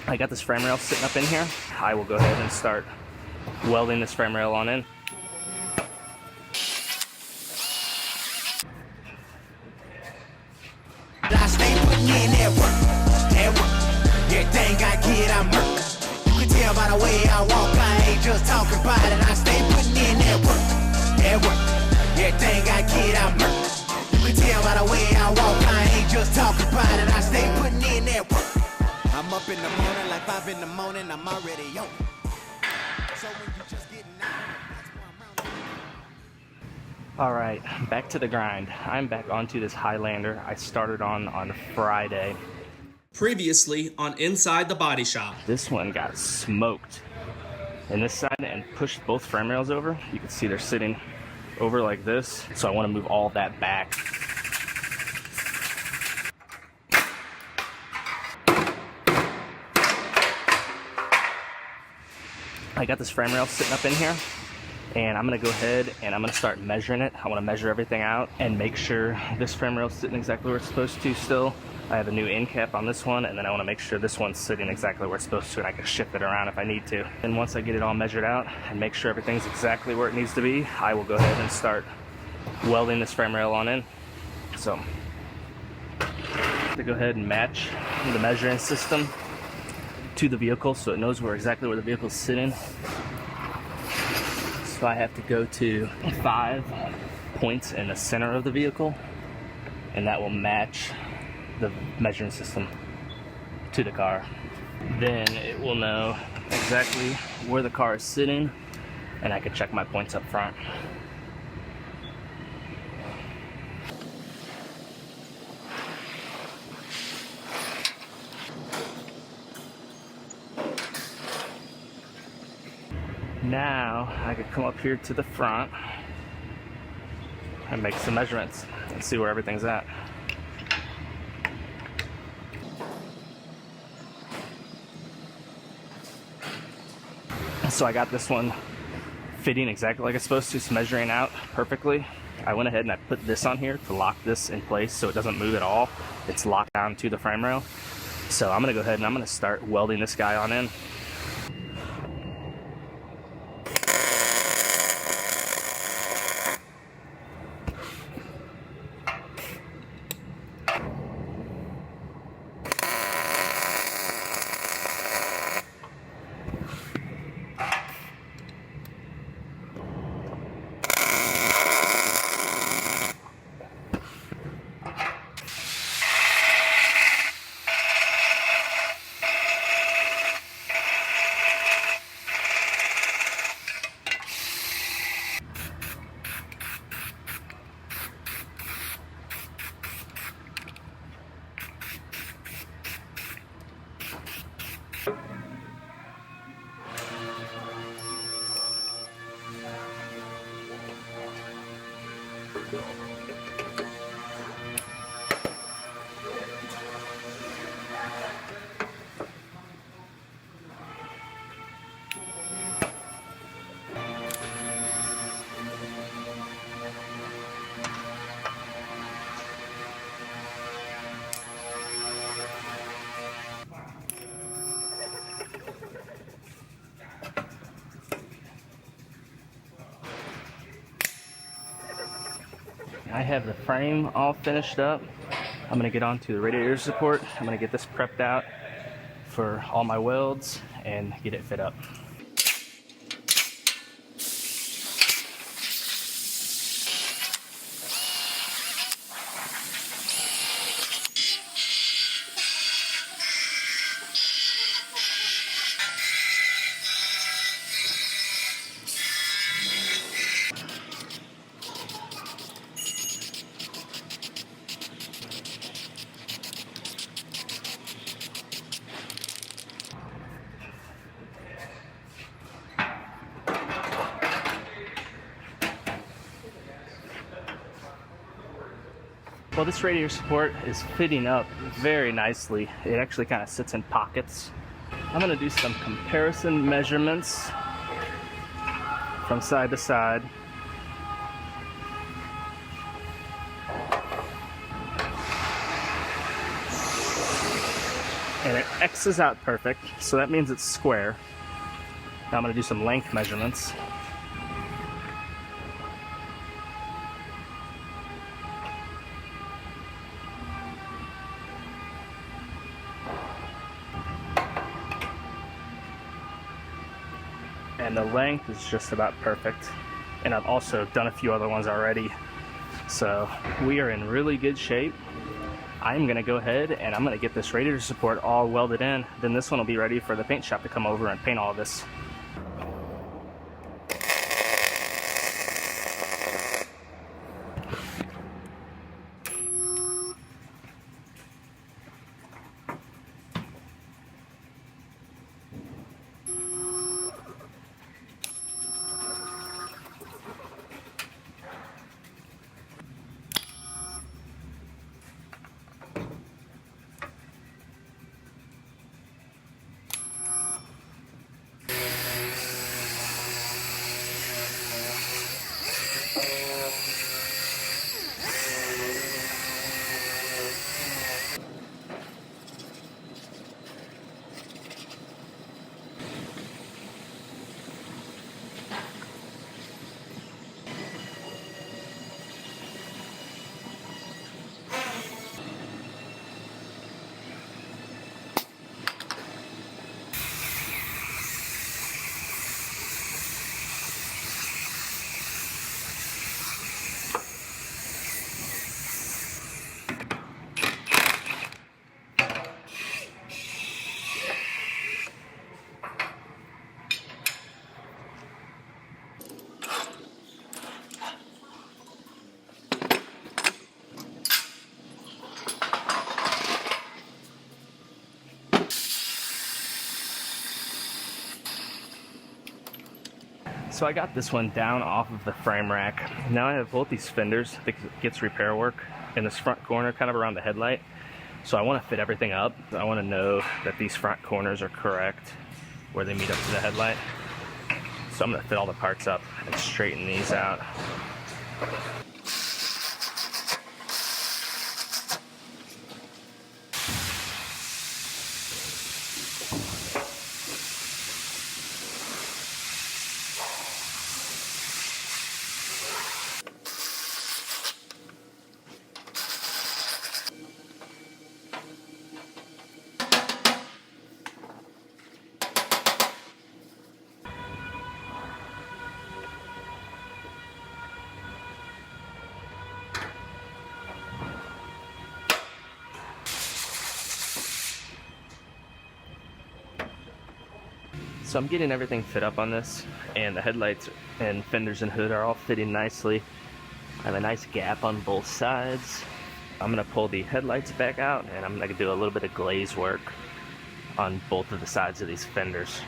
I got this frame rail sitting up in here. I will go ahead and start welding this frame rail on in. I stay putting in that work. Everything I get, I'm hurt. You can tell by the way I walk, I ain't just talking about it. I stay putting in that work. Everything I get, I'm hurt. You can tell by the way I walk, I ain't just talking about it. I stay putting in that work. I'm up in the morning, like 5 in the morning, I'm already on. So when you just getting out, that's why I'm round. All right, back to the grind. I'm back onto this Highlander I started on Friday. Previously on Inside the Body Shop. This one got smoked in this side and pushed both frame rails over. You can see they're sitting over like this. So I want to move all that back. I got this frame rail sitting up in here, and I'm gonna go ahead and I'm gonna start measuring it. I wanna measure everything out and make sure this frame rail is sitting exactly where it's supposed to still. I have a new end cap on this one, and then I wanna make sure this one's sitting exactly where it's supposed to, and I can shift it around if I need to. And once I get it all measured out and make sure everything's exactly where it needs to be, I will go ahead and start welding this frame rail on in. So, to go ahead and match the measuring system to the vehicle so it knows exactly where the vehicle's sitting. So I have to go to 5 points in the center of the vehicle, and that will match the measuring system to the car. Then it will know exactly where the car is sitting, and I can check my points up front. Now I could come up here to the front and make some measurements and see where everything's at. So I got this one fitting exactly like it's supposed to. It's measuring out perfectly. I went ahead and I put this on here to lock this in place so it doesn't move at all. It's locked down to the frame rail. So I'm gonna go ahead and I'm gonna start welding this guy on in. I have the frame all finished up. I'm gonna get onto the radiator support. I'm gonna get this prepped out for all my welds and get it fit up. Well, this radiator support is fitting up very nicely. It actually kind of sits in pockets. I'm going to do some comparison measurements from side to side. And and it X's out perfect, so that means it's square. Now I'm going to do some length measurements. And the length is just about perfect. And I've also done a few other ones already. So we are in really good shape. I'm gonna go ahead and I'm gonna get this radiator support all welded in. Then this one will be ready for the paint shop to come over and paint all of this. So I got this one down off of the frame rack. Now I have both these fenders that gets repair work in this front corner, kind of around the headlight. So I want to fit everything up. I want to know that these front corners are correct where they meet up to the headlight. So I'm going to fit all the parts up and straighten these out. So I'm getting everything fit up on this, and the headlights and fenders and hood are all fitting nicely. I have a nice gap on both sides. I'm gonna pull the headlights back out, and I'm gonna do a little bit of glaze work on both of the sides of these fenders.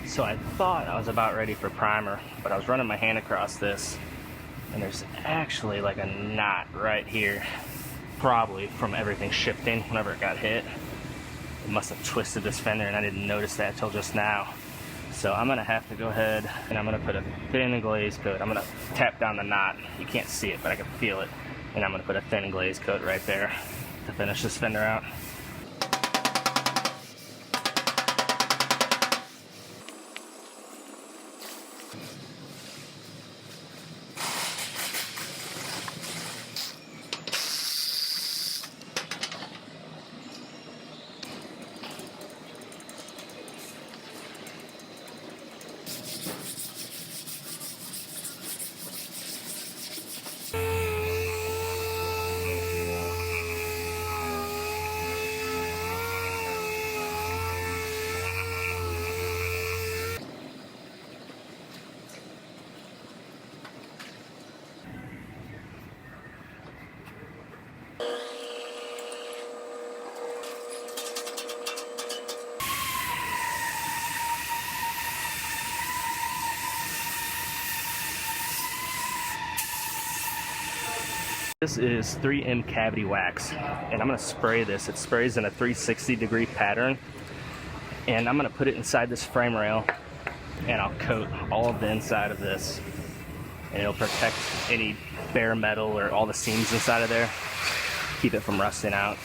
So I thought I was about ready for primer, but I was running my hand across this, and there's actually like a knot right here, probably from everything shifting whenever it got hit. It must have twisted this fender, and I didn't notice that till just now. So I'm gonna have to go ahead and I'm gonna put a thin glaze coat. I'm gonna tap down the knot. You can't see it, but I can feel it. And I'm gonna put a thin glaze coat right there to finish this fender out. This is 3M cavity wax, and I'm gonna spray this. It sprays in a 360-degree pattern, and I'm gonna put it inside this frame rail, and I'll coat all of the inside of this, and it'll protect any bare metal or all the seams inside of there, keep it from rusting out.